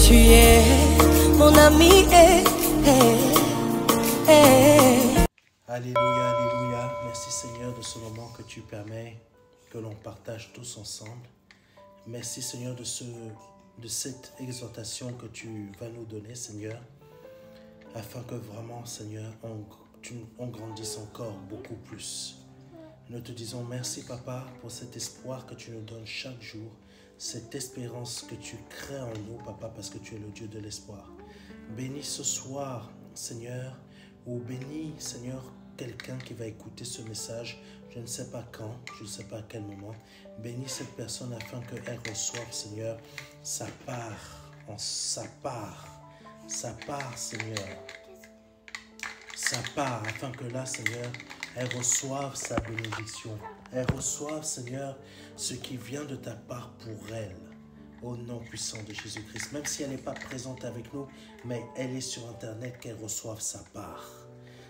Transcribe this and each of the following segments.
tu es mon ami. Alléluia, alléluia. Merci Seigneur de ce moment que tu permets que l'on partage tous ensemble. Merci Seigneur de cette exhortation que tu vas nous donner Seigneur, afin que vraiment Seigneur, on grandisse encore beaucoup plus. Nous te disons merci Papa pour cet espoir que tu nous donnes chaque jour, cette espérance que tu crées en nous Papa, parce que tu es le Dieu de l'espoir. Bénis ce soir Seigneur, ou bénis Seigneur quelqu'un qui va écouter ce message, je ne sais pas quand, je ne sais pas à quel moment. Bénis cette personne afin qu'elle reçoive Seigneur sa part, sa part Seigneur, sa part, afin que là Seigneur, elle reçoive sa bénédiction. Elle reçoive, Seigneur, ce qui vient de ta part pour elle. Au nom puissant de Jésus-Christ. Même si elle n'est pas présente avec nous, mais elle est sur Internet, qu'elle reçoive sa part.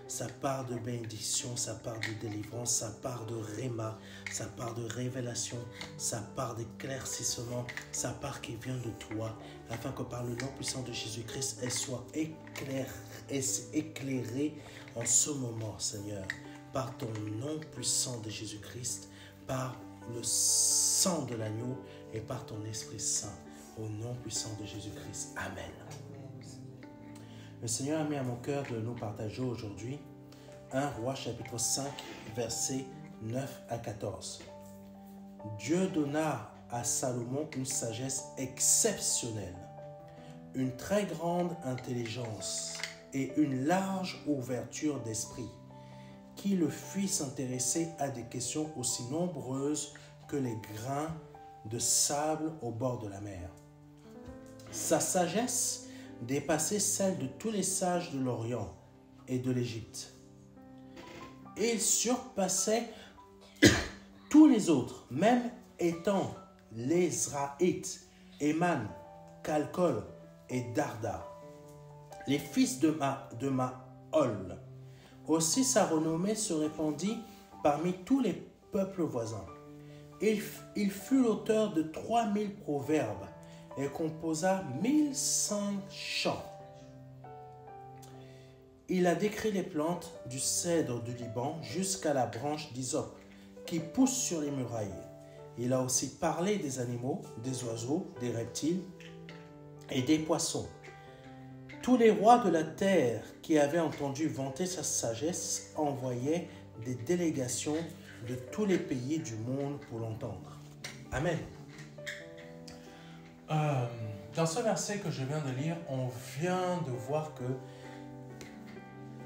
Sa part de bénédiction, sa part de délivrance, sa part de réma, sa part de révélation, sa part d'éclaircissement, sa part qui vient de toi, afin que par le nom puissant de Jésus-Christ, elle soit éclairée en ce moment, Seigneur. Par ton nom puissant de Jésus-Christ, par le sang de l'agneau et par ton Esprit Saint, au nom puissant de Jésus-Christ. Amen. Le Seigneur a mis à mon cœur de nous partager aujourd'hui 1 Roi chapitre 5, versets 9 à 14. Dieu donna à Salomon une sagesse exceptionnelle, une très grande intelligence et une large ouverture d'esprit, qui le fit s'intéresser à des questions aussi nombreuses que les grains de sable au bord de la mer. Sa sagesse dépassait celle de tous les sages de l'Orient et de l'Égypte. Et il surpassait tous les autres, même étant l'Ezraïte, Éman, Calcol et Darda, les fils de Mahol. Aussi sa renommée se répandit parmi tous les peuples voisins. Il fut l'auteur de 3000 proverbes et composa 1005 chants. Il a décrit les plantes du cèdre du Liban jusqu'à la branche d'hysope qui pousse sur les murailles. Il a aussi parlé des animaux, des oiseaux, des reptiles et des poissons. Tous les rois de la terre qui avaient entendu vanter sa sagesse envoyaient des délégations de tous les pays du monde pour l'entendre. Amen. Dans ce verset que je viens de lire, on vient de voir que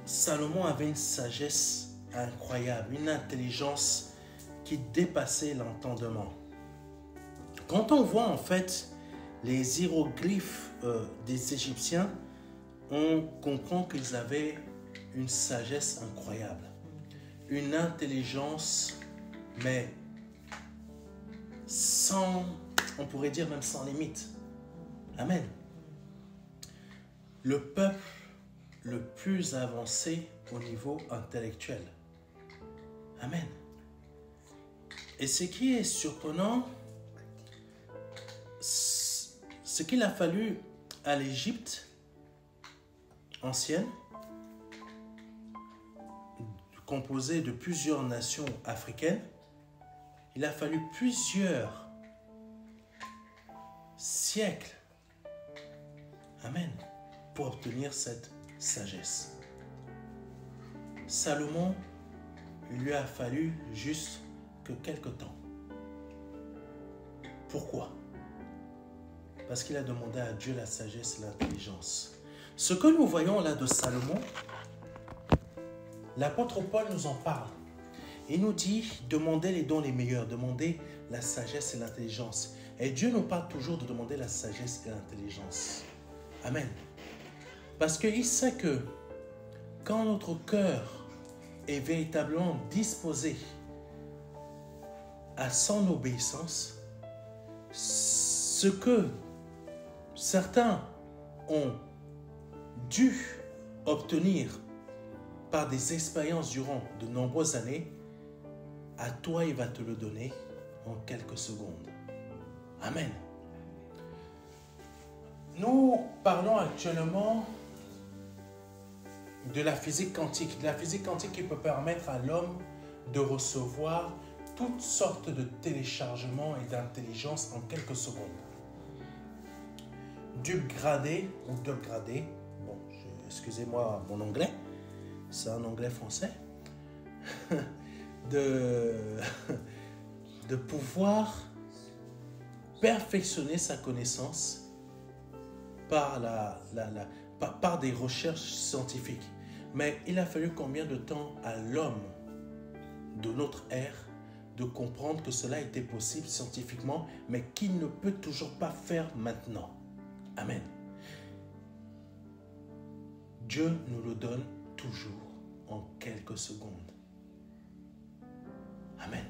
Salomon avait une sagesse incroyable, une intelligence qui dépassait l'entendement. Quand on voit en fait les hiéroglyphes des Égyptiens, on comprend qu'ils avaient une sagesse incroyable, une intelligence, mais sans, on pourrait dire même sans limite. Amen. Le peuple le plus avancé au niveau intellectuel. Amen. Et ce qui est surprenant, ce qu'il a fallu à l'Égypte ancienne, composée de plusieurs nations africaines, il a fallu plusieurs siècles, amen, pour obtenir cette sagesse. Salomon, il lui a fallu juste que quelque temps. Pourquoi? Parce qu'il a demandé à Dieu la sagesse et l'intelligence. Ce que nous voyons là de Salomon, l'apôtre Paul nous en parle. Il nous dit, demandez les dons les meilleurs, demandez la sagesse et l'intelligence. Et Dieu nous parle toujours de demander la sagesse et l'intelligence. Amen. Parce qu'il sait que quand notre cœur est véritablement disposé à son obéissance, ce que certains ont dû obtenir par des expériences durant de nombreuses années, à toi, il va te le donner en quelques secondes. Amen. Nous Nous parlons actuellement de la physique quantique. La physique quantique qui peut permettre à l'homme de recevoir toutes sortes de téléchargements et d'intelligence en quelques secondes. D'upgrader ou d'upgrader, bon, excusez-moi mon anglais, c'est un anglais français, de pouvoir perfectionner sa connaissance par des recherches scientifiques. Mais il a fallu combien de temps à l'homme de notre ère de comprendre que cela était possible scientifiquement, mais qu'il ne peut toujours pas faire maintenant. Amen. Dieu nous le donne toujours en quelques secondes. Amen.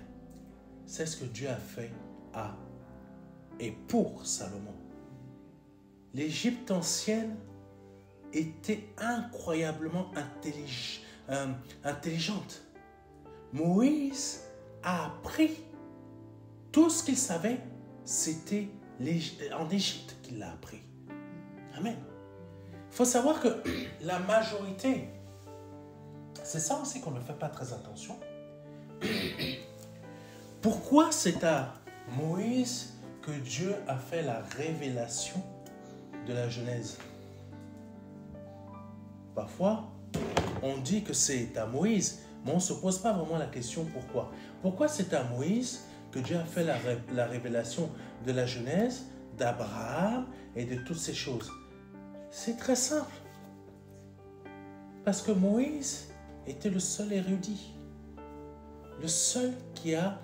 C'est ce que Dieu a fait à et pour Salomon. L'Égypte ancienne était incroyablement intelligente. Moïse a appris tout ce qu'il savait, c'était en Égypte qu'il l'a appris. Amen. Il faut savoir que la majorité, c'est ça aussi qu'on ne fait pas très attention. Pourquoi c'est à Moïse que Dieu a fait la révélation de la Genèse? Parfois, on dit que c'est à Moïse, mais on ne se pose pas vraiment la question pourquoi. Pourquoi c'est à Moïse que Dieu a fait la révélation de la Genèse, d'Abraham et de toutes ces choses? C'est très simple. Parce que Moïse était le seul érudit, le seul qui a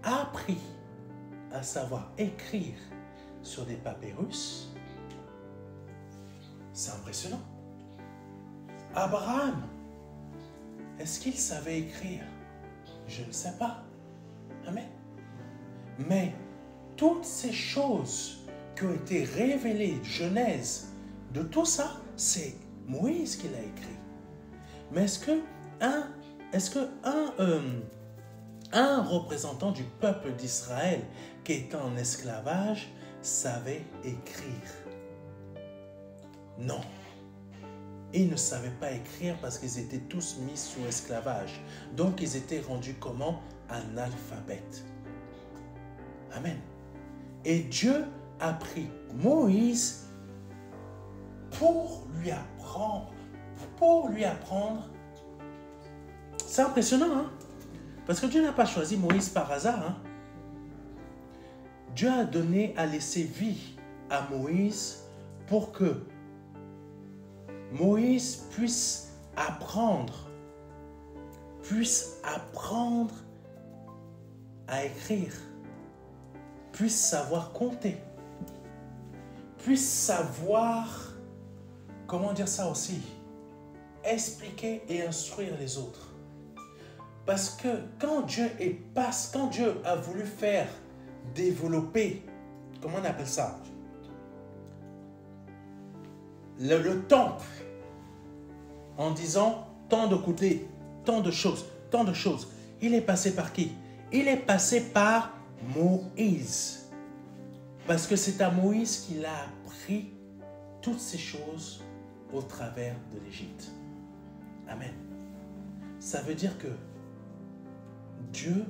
appris à savoir écrire sur des papyrus. C'est impressionnant. Abraham, est-ce qu'il savait écrire? Je ne sais pas. Amen. Mais toutes ces choses qui ont été révélées, Genèse, de tout ça, c'est Moïse qui l'a écrit. Mais est-ce que un représentant du peuple d'Israël qui était en esclavage savait écrire? Non. Ils ne savaient pas écrire parce qu'ils étaient tous mis sous esclavage. Donc ils étaient rendus comment? Analphabètes. Amen. Et Dieu a pris Moïse pour lui apprendre. C'est impressionnant, hein? Parce que Dieu n'a pas choisi Moïse par hasard, hein? Dieu a laissé vie à Moïse pour que Moïse puisse apprendre à écrire, puisse savoir compter, puisse savoir, comment dire ça aussi, expliquer et instruire les autres. Parce que quand Dieu a voulu faire développer, comment on appelle ça, le temple, en disant tant de côtés, tant de choses, il est passé par qui? Il est passé par Moïse. Parce que c'est à Moïse qu'il a appris toutes ces choses au travers de l'Égypte. Amen. Ça veut dire que Dieu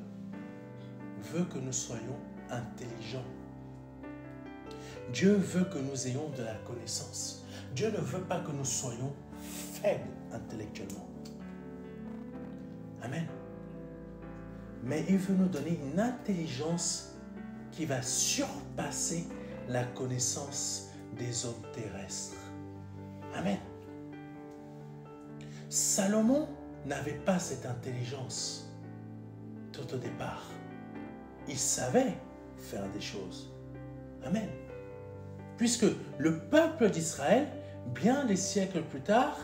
veut que nous soyons intelligents. Dieu veut que nous ayons de la connaissance. Dieu ne veut pas que nous soyons faibles intellectuellement. Amen. Mais il veut nous donner une intelligence qui va surpasser la connaissance des hommes terrestres. Amen. Salomon n'avait pas cette intelligence tout au départ. Il savait faire des choses. Amen. Puisque le peuple d'Israël, bien des siècles plus tard,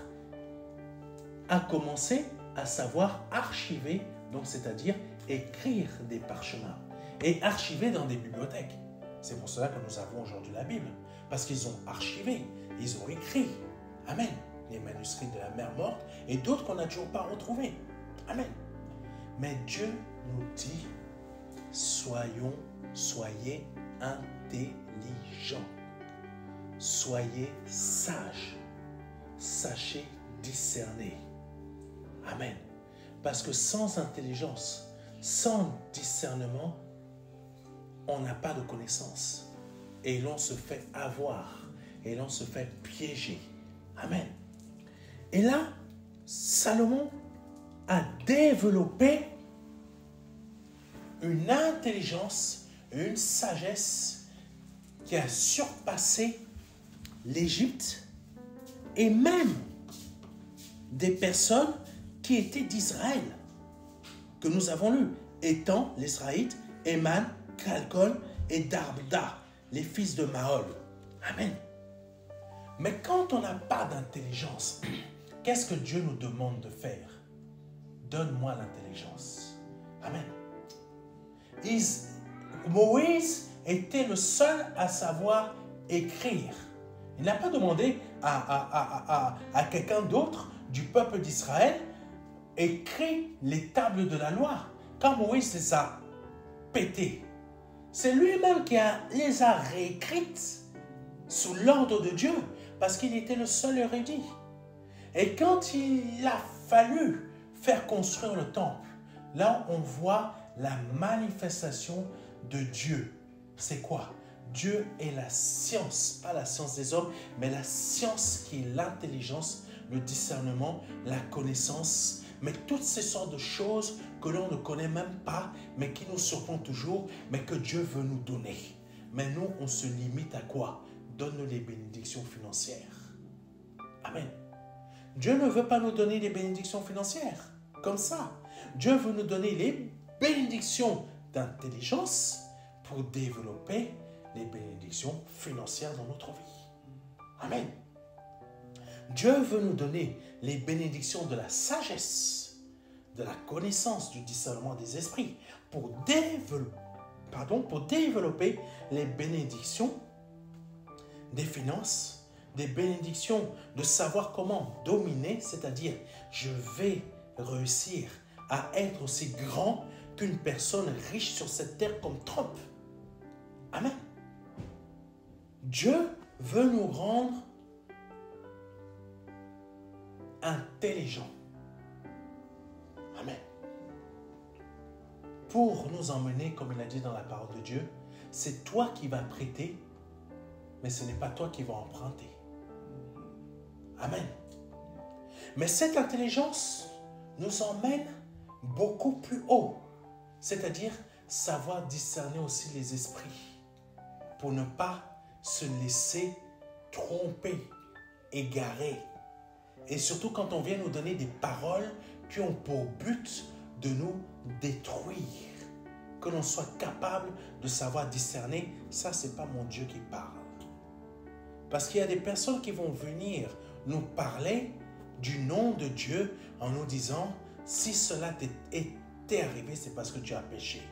a commencé à savoir archiver, donc c'est-à-dire écrire des parchemins et archiver dans des bibliothèques. C'est pour cela que nous avons aujourd'hui la Bible, parce qu'ils ont archivé, ils ont écrit. Amen. Les manuscrits de la mer morte et d'autres qu'on n'a toujours pas retrouvés. Amen. Mais Dieu nous dit, soyez intelligents. soyez sages, sachez discerner. Amen. Parce que sans intelligence, sans discernement, on n'a pas de connaissance. Et l'on se fait avoir. Et l'on se fait piéger. Amen. Et là, Salomon a développé une intelligence, une sagesse qui a surpassé l'Égypte et même des personnes qui étaient d'Israël, que nous avons lu, étant les Israélites, Éman, Calcol et Darbda, les fils de Mahol. Amen. Mais quand on n'a pas d'intelligence, qu'est-ce que Dieu nous demande de faire? Donne-moi l'intelligence. Amen. Moïse était le seul à savoir écrire. Il n'a pas demandé à quelqu'un d'autre du peuple d'Israël écrire les tables de la loi. Quand Moïse les a pétées, c'est lui-même qui les a réécrites sous l'ordre de Dieu parce qu'il était le seul érudit. Et quand il a fallu faire construire le temple, là on voit la manifestation de Dieu. C'est quoi? Dieu est la science, pas la science des hommes, mais la science qui est l'intelligence, le discernement, la connaissance, mais toutes ces sortes de choses que l'on ne connaît même pas, mais qui nous surprennent toujours, mais que Dieu veut nous donner. Mais nous, on se limite à quoi? Donne-nous les bénédictions financières. Amen. Dieu ne veut pas nous donner des bénédictions financières comme ça. Dieu veut nous donner les bénédictions d'intelligence pour développer les bénédictions financières dans notre vie. Amen. Dieu veut nous donner les bénédictions de la sagesse, de la connaissance, du discernement des esprits pour développer les bénédictions des finances, des bénédictions de savoir comment dominer, c'est-à-dire je vais réussir à être aussi grand qu'une personne riche sur cette terre comme Trump. Amen. Dieu veut nous rendre intelligents. Amen. Pour nous emmener, comme il a dit dans la parole de Dieu, c'est toi qui vas prêter, mais ce n'est pas toi qui vas emprunter. Amen. Mais cette intelligence nous emmène beaucoup plus haut, c'est-à-dire savoir discerner aussi les esprits pour ne pas se laisser tromper, égarer. Et surtout quand on vient nous donner des paroles qui ont pour but de nous détruire, que l'on soit capable de savoir discerner, ça c'est pas mon Dieu qui parle. Parce qu'il y a des personnes qui vont venir nous parler du nom de Dieu en nous disant, si cela t'est arrivé, c'est parce que tu as péché.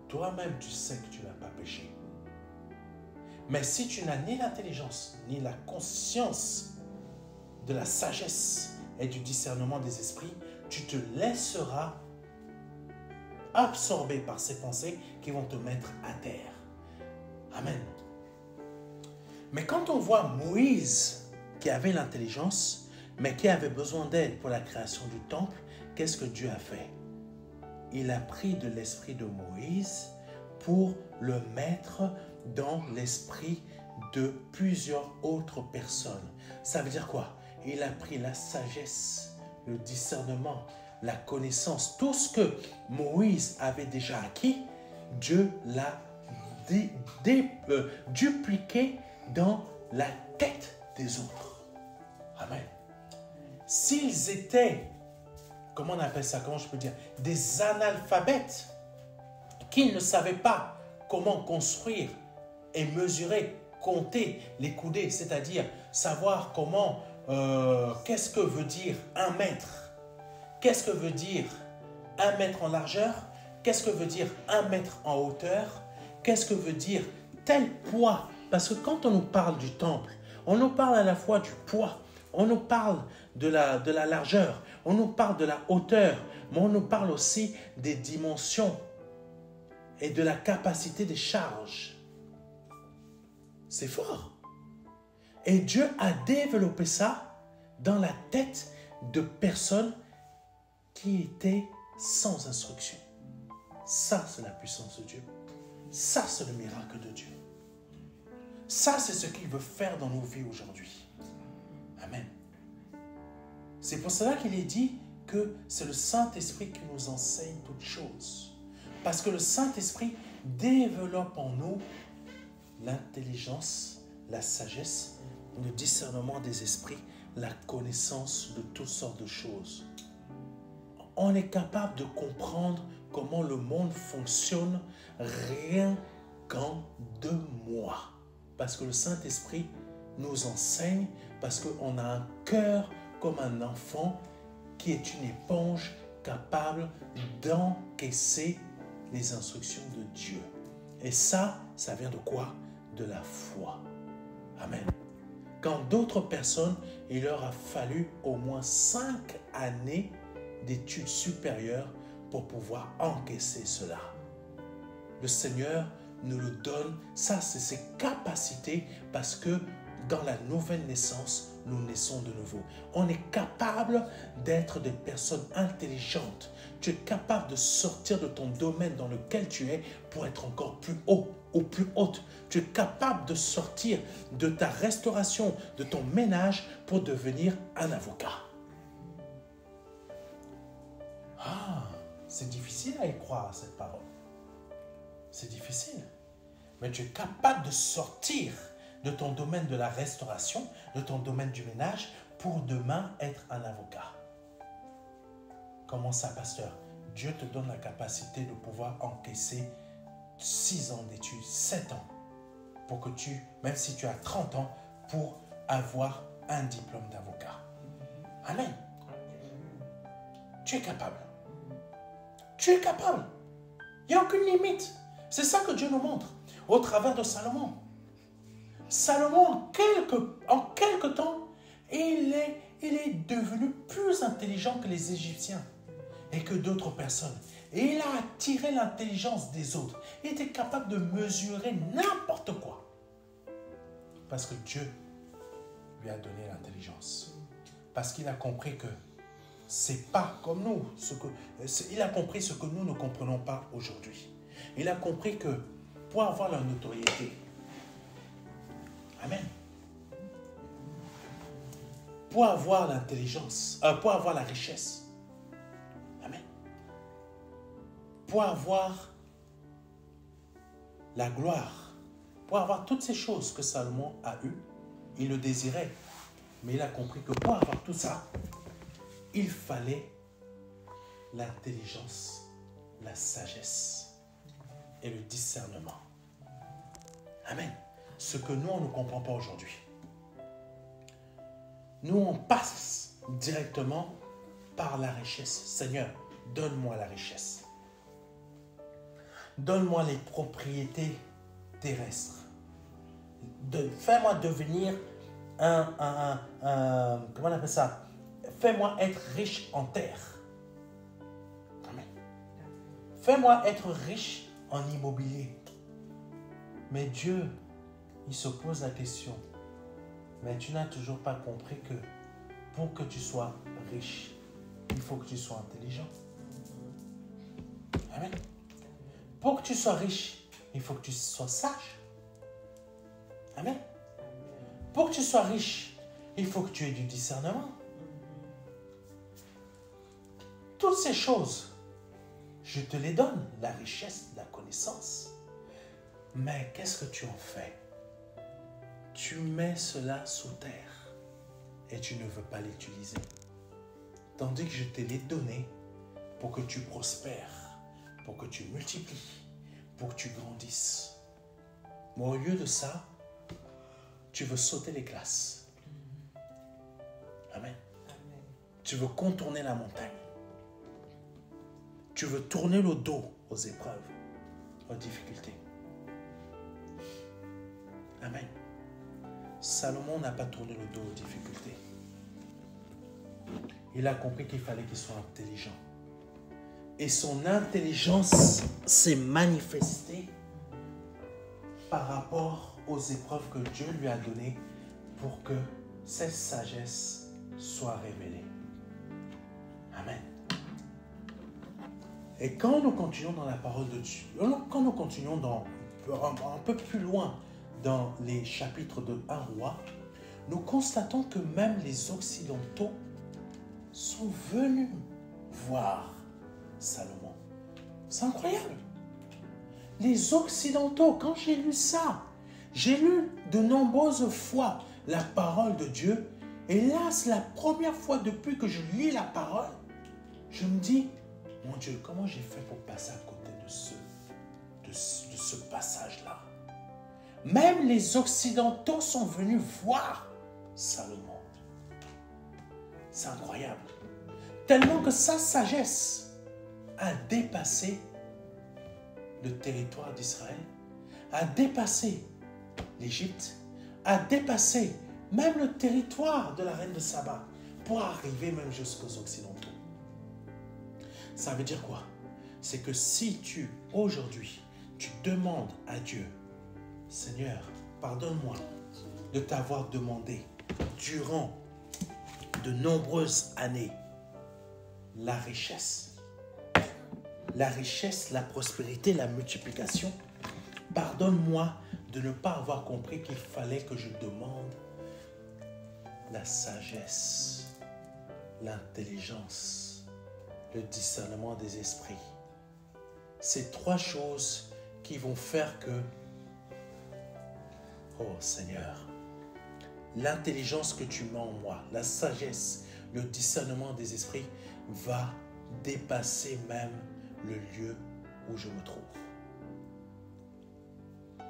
Toi-même, tu sais que tu n'as pas péché. Mais si tu n'as ni l'intelligence, ni la conscience de la sagesse et du discernement des esprits, tu te laisseras absorber par ces pensées qui vont te mettre à terre. Amen. Mais quand on voit Moïse qui avait l'intelligence, mais qui avait besoin d'aide pour la création du temple, qu'est-ce que Dieu a fait? Il a pris de l'esprit de Moïse pour le mettre dans l'esprit de plusieurs autres personnes. Ça veut dire quoi? Il a pris la sagesse, le discernement, la connaissance, tout ce que Moïse avait déjà acquis, Dieu l'a dupliqué dans la tête des autres. Amen. S'ils étaient, comment on appelle ça, comment je peux dire, des analphabètes, qui ne savaient pas comment construire et mesurer, compter les coudées, c'est-à-dire savoir comment, qu'est-ce que veut dire 1 mètre, qu'est-ce que veut dire 1 mètre en largeur, qu'est-ce que veut dire 1 mètre en hauteur, qu'est-ce que veut dire tel poids. Parce que quand on nous parle du temple, on nous parle à la fois du poids, on nous parle de la largeur, on nous parle de la hauteur, mais on nous parle aussi des dimensions et de la capacité des charges. C'est fort. Et Dieu a développé ça dans la tête de personnes qui étaient sans instruction. Ça, c'est la puissance de Dieu. Ça, c'est le miracle de Dieu. Ça, c'est ce qu'il veut faire dans nos vies aujourd'hui. Amen. C'est pour cela qu'il est dit que c'est le Saint-Esprit qui nous enseigne toutes choses. Parce que le Saint-Esprit développe en nous l'intelligence, la sagesse, le discernement des esprits, la connaissance de toutes sortes de choses. On est capable de comprendre comment le monde fonctionne rien qu'en 2 mois. Parce que le Saint-Esprit nous enseigne, parce qu'on a un cœur comme un enfant qui est une éponge capable d'encaisser les instructions de Dieu. Et ça vient de quoi? De la foi. Amen. Quand d'autres personnes, il leur a fallu au moins 5 années d'études supérieures pour pouvoir encaisser cela. Le Seigneur nous le donne, ça c'est ses capacités, parce que dans la nouvelle naissance, nous naissons de nouveau. On est capable d'être des personnes intelligentes. Tu es capable de sortir de ton domaine dans lequel tu es pour être encore plus haut ou plus haute. Tu es capable de sortir de ta restauration, de ton ménage pour devenir un avocat. Ah, c'est difficile à y croire, cette parole. C'est difficile. Mais tu es capable de sortir de ton domaine de la restauration, de ton domaine du ménage, pour demain être un avocat. Comment ça, pasteur? Dieu te donne la capacité de pouvoir encaisser 6 ans d'études, 7 ans, pour que tu, même si tu as 30 ans, pour avoir un diplôme d'avocat. Amen. Tu es capable. Tu es capable. Il n'y a aucune limite. C'est ça que Dieu nous montre au travers de Salomon. Salomon, en quelque temps, il est devenu plus intelligent que les Égyptiens et que d'autres personnes. Et il a attiré l'intelligence des autres. Il était capable de mesurer n'importe quoi. Parce que Dieu lui a donné l'intelligence. Parce qu'il a compris que c'est pas comme nous. Il a compris ce que nous ne comprenons pas aujourd'hui. Il a compris que pour avoir la notoriété, amen, pour avoir l'intelligence, pour avoir la richesse, amen, pour avoir la gloire, pour avoir toutes ces choses que Salomon a eues, il le désirait. Mais il a compris que pour avoir tout ça, il fallait l'intelligence, la sagesse et le discernement. Amen. Ce que nous, on ne comprend pas aujourd'hui. Nous, on passe directement par la richesse. Seigneur, donne-moi la richesse. Donne-moi les propriétés terrestres. Fais-moi devenir comment on appelle ça? Fais-moi être riche en terre. Amen. Fais-moi être riche en immobilier. Mais Dieu, il se pose la question. Mais tu n'as toujours pas compris que pour que tu sois riche, il faut que tu sois intelligent. Amen. Pour que tu sois riche, il faut que tu sois sage. Amen. Pour que tu sois riche, il faut que tu aies du discernement. Toutes ces choses, je te les donne, la richesse, la connaissance. Mais qu'est-ce que tu en fais? Tu mets cela sous terre et tu ne veux pas l'utiliser. Tandis que je te l'ai donné pour que tu prospères, pour que tu multiplies, pour que tu grandisses. Mais au lieu de ça, tu veux sauter les classes. Amen. Amen. Tu veux contourner la montagne. Tu veux tourner le dos aux épreuves, aux difficultés. Amen. Salomon n'a pas tourné le dos aux difficultés. Il a compris qu'il fallait qu'il soit intelligent. Et son intelligence s'est manifestée par rapport aux épreuves que Dieu lui a données pour que cette sagesse soit révélée. Amen. Et quand nous continuons dans la parole de Dieu, quand nous continuons un peu plus loin dans les chapitres de 1 Roi, nous constatons que même les Occidentaux sont venus voir Salomon. C'est incroyable. Les Occidentaux, quand j'ai lu ça, j'ai lu de nombreuses fois la parole de Dieu. Et là, c'est la première fois depuis que je lis la parole, je me dis, mon Dieu, comment j'ai fait pour passer à côté de ce passage-là? Même les Occidentaux sont venus voir Salomon. C'est incroyable. Tellement que sa sagesse a dépassé le territoire d'Israël, a dépassé l'Égypte, a dépassé même le territoire de la reine de Saba pour arriver même jusqu'aux Occidentaux. Ça veut dire quoi? C'est que si aujourd'hui, tu demandes à Dieu, Seigneur, pardonne-moi de t'avoir demandé durant de nombreuses années la richesse, la prospérité, la multiplication. Pardonne-moi de ne pas avoir compris qu'il fallait que je demande la sagesse, l'intelligence, le discernement des esprits. Ces trois choses qui vont faire que, oh Seigneur, l'intelligence que tu mets en moi, la sagesse, le discernement des esprits va dépasser même le lieu où je me trouve.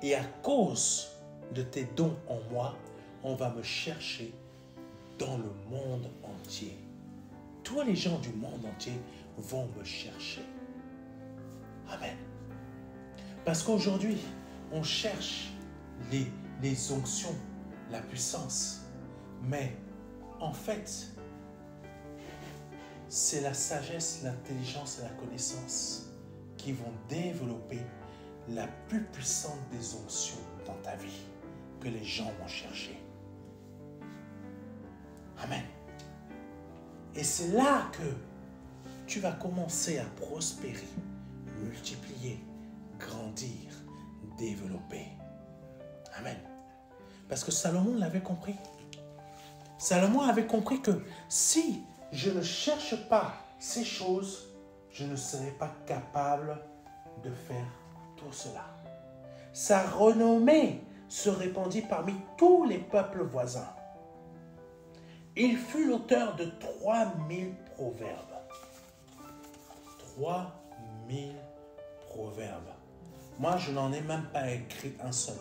Et à cause de tes dons en moi, on va me chercher dans le monde entier. Tous les gens du monde entier vont me chercher. Amen. Parce qu'aujourd'hui, on cherche les onctions, la puissance. Mais en fait, c'est la sagesse, l'intelligence et la connaissance qui vont développer la plus puissante des onctions dans ta vie que les gens vont chercher. Amen. Et c'est là que tu vas commencer à prospérer, multiplier, grandir, développer. Amen. Parce que Salomon l'avait compris. Salomon avait compris que si je ne cherche pas ces choses, je ne serai pas capable de faire tout cela. Sa renommée se répandit parmi tous les peuples voisins. Il fut l'auteur de 3000 proverbes. 3000 proverbes. Moi, je n'en ai même pas écrit un seul.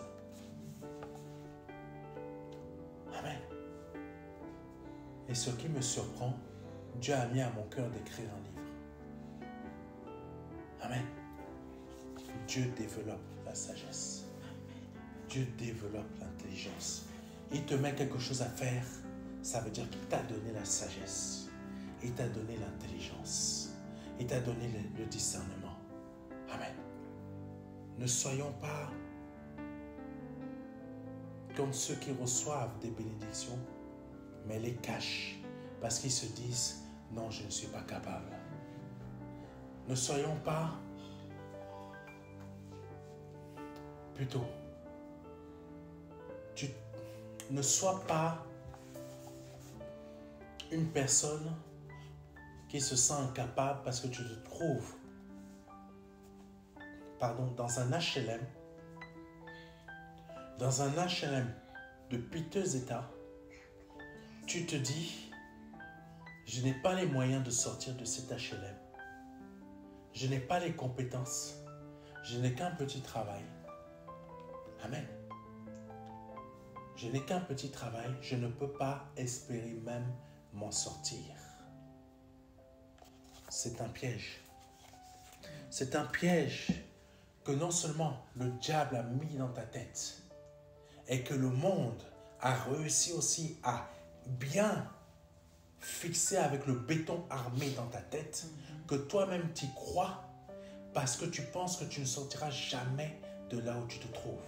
Amen. Et ce qui me surprend, Dieu a mis à mon cœur d'écrire un livre. Amen. Dieu développe la sagesse. Dieu développe l'intelligence. Il te met quelque chose à faire, ça veut dire qu'il t'a donné la sagesse. Il t'a donné l'intelligence. Il t'a donné le discernement. Amen. Ne soyons pas comme ceux qui reçoivent des bénédictions, mais les cachent parce qu'ils se disent « Non, je ne suis pas capable ». Ne soyons pas plutôt, ne sois pas une personne qui se sent incapable parce que tu te trouves dans un HLM, de piteux état. Tu te dis, je n'ai pas les moyens de sortir de cet HLM. Je n'ai pas les compétences. Je n'ai qu'un petit travail. Amen. Je n'ai qu'un petit travail. Je ne peux pas espérer même m'en sortir. C'est un piège. C'est un piège que non seulement le diable a mis dans ta tête et que le monde a réussi aussi à bien fixer avec le béton armé dans ta tête, que toi-même t'y crois parce que tu penses que tu ne sortiras jamais de là où tu te trouves.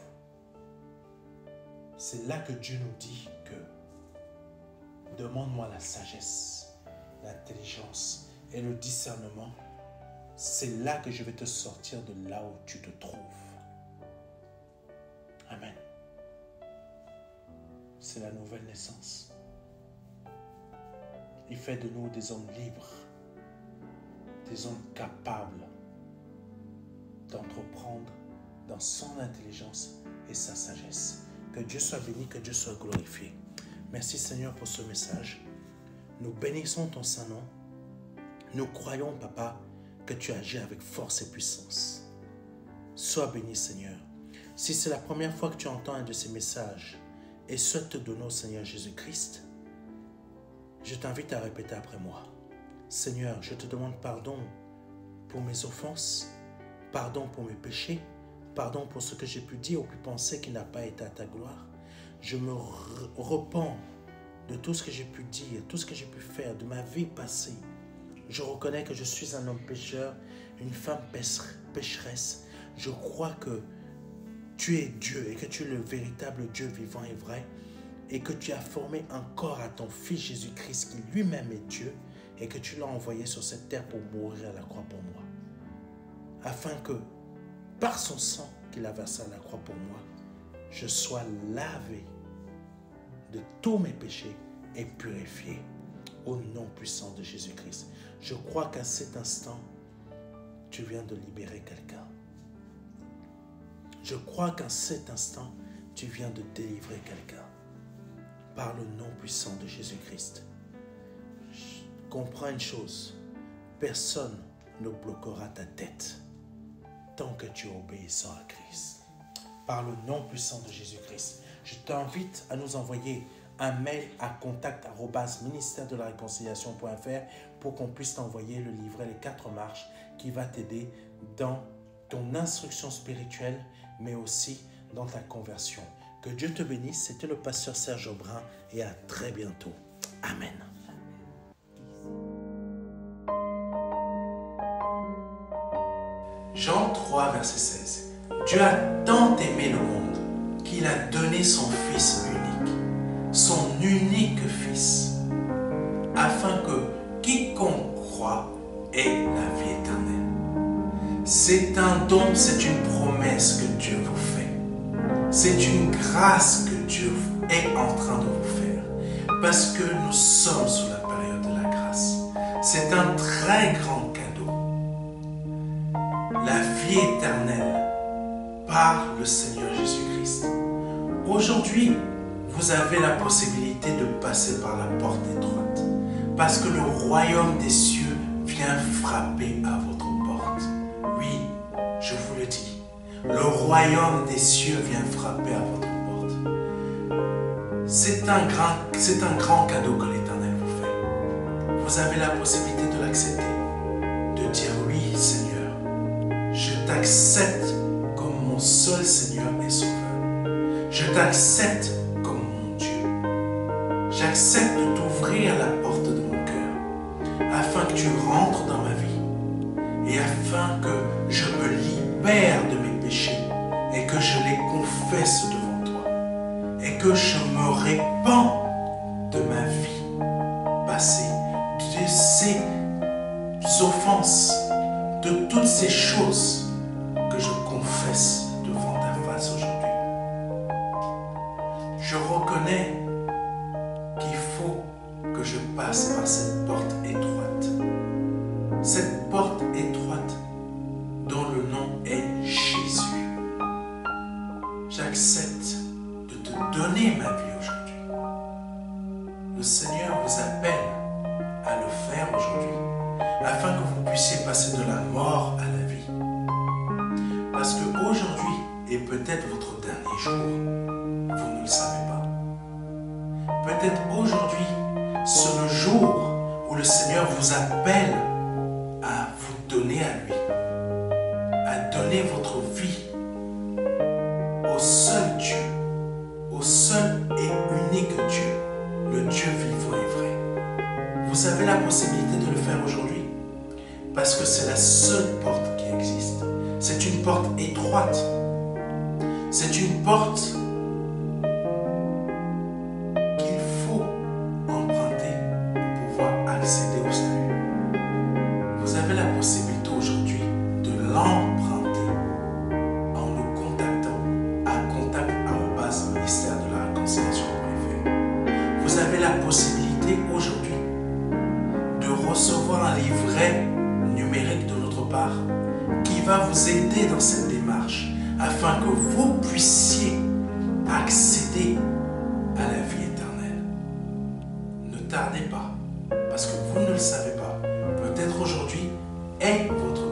c'est là que Dieu nous dit que demande-moi la sagesse, l'intelligence et le discernement. C'est là que je vais te sortir de là où tu te trouves. Amen. C'est la nouvelle naissance. Il fait de nous des hommes libres, des hommes capables d'entreprendre dans son intelligence et sa sagesse. Que Dieu soit béni, que Dieu soit glorifié. Merci Seigneur pour ce message. Nous bénissons ton Saint-Nom. Nous croyons, Papa, que tu agis avec force et puissance. Sois béni, Seigneur. Si c'est la première fois que tu entends un de ces messages et souhaites te donner au Seigneur Jésus-Christ, je t'invite à répéter après moi. Seigneur, je te demande pardon pour mes offenses, pardon pour mes péchés, pardon pour ce que j'ai pu dire ou pu penser qui n'a pas été à ta gloire. Je me repens de tout ce que j'ai pu dire, tout ce que j'ai pu faire, de ma vie passée. Je reconnais que je suis un homme pécheur, une femme pécheresse. Je crois que tu es Dieu et que tu es le véritable Dieu vivant et vrai et que tu as formé un corps à ton Fils Jésus-Christ qui lui-même est Dieu et que tu l'as envoyé sur cette terre pour mourir à la croix pour moi. Afin que, par son sang qu'il a versé à la croix pour moi, je sois lavé de tous mes péchés et purifié au nom puissant de Jésus-Christ. Je crois qu'à cet instant, tu viens de libérer quelqu'un. Je crois qu'à cet instant, tu viens de délivrer quelqu'un. Par le nom puissant de Jésus-Christ. Comprends une chose, personne ne bloquera ta tête tant que tu es obéissant à Christ. Par le nom puissant de Jésus-Christ, je t'invite à nous envoyer un mail à contact@ministère-de-la-réconciliation.fr pour qu'on puisse t'envoyer le livret Les 4 marches qui va t'aider dans ton instruction spirituelle, mais aussi dans ta conversion. Que Dieu te bénisse. C'était le pasteur Serge Aubrin et à très bientôt. Amen. Jean 3, verset 16. Dieu a tant aimé le monde qu'il a donné son Fils unique Fils, afin que quiconque croit ait la vie éternelle. C'est un don, c'est une promesse que Dieu vous fait. C'est une grâce que Dieu est en train de vous faire. Parce que nous sommes sous la période de la grâce. C'est un très grand cadeau. La vie éternelle par le Seigneur Jésus-Christ. Aujourd'hui, vous avez la possibilité de passer par la porte étroite. Parce que le royaume des cieux vient frapper à votre porte. Oui, je vous le dis. Le royaume des cieux vient frapper à votre porte. C'est un grand cadeau que l'Éternel vous fait. Vous avez la possibilité de l'accepter. De dire oui, Seigneur, je t'accepte comme mon seul Seigneur et Sauveur. Je t'accepte comme mon Dieu. J'accepte de t'ouvrir la porte de mon cœur afin que tu rentres dans ma vie et afin que je me libère de mes péchés et que je les confesse devant toi et que je me répands de ma vie passée, de ces offenses, de toutes ces choses que je confesse devant ta face aujourd'hui. Je reconnais qu'il faut que je passe par cette porte étroite. Cette porte étroite dont le nom est Jésus. J'accepte de te donner ma vie aujourd'hui. Le Seigneur vous appelle à le faire aujourd'hui afin que vous puissiez passer de la mort à la vie. Parce qu'aujourd'hui est peut-être votre dernier jour. Vous ne le savez pas. Peut-être aujourd'hui, c'est le jour où le Seigneur vous appelle à vous donner à lui, à donner votre vie au seul Dieu, au seul et unique Dieu, le Dieu vivant et vrai. Vous avez la possibilité de le faire aujourd'hui parce que c'est la seule porte qui existe. C'est une porte étroite. C'est une porte souhaitez aujourd'hui de recevoir un livret numérique de notre part qui va vous aider dans cette démarche afin que vous puissiez accéder à la vie éternelle. Ne tardez pas, parce que vous ne le savez pas. Peut-être aujourd'hui est votre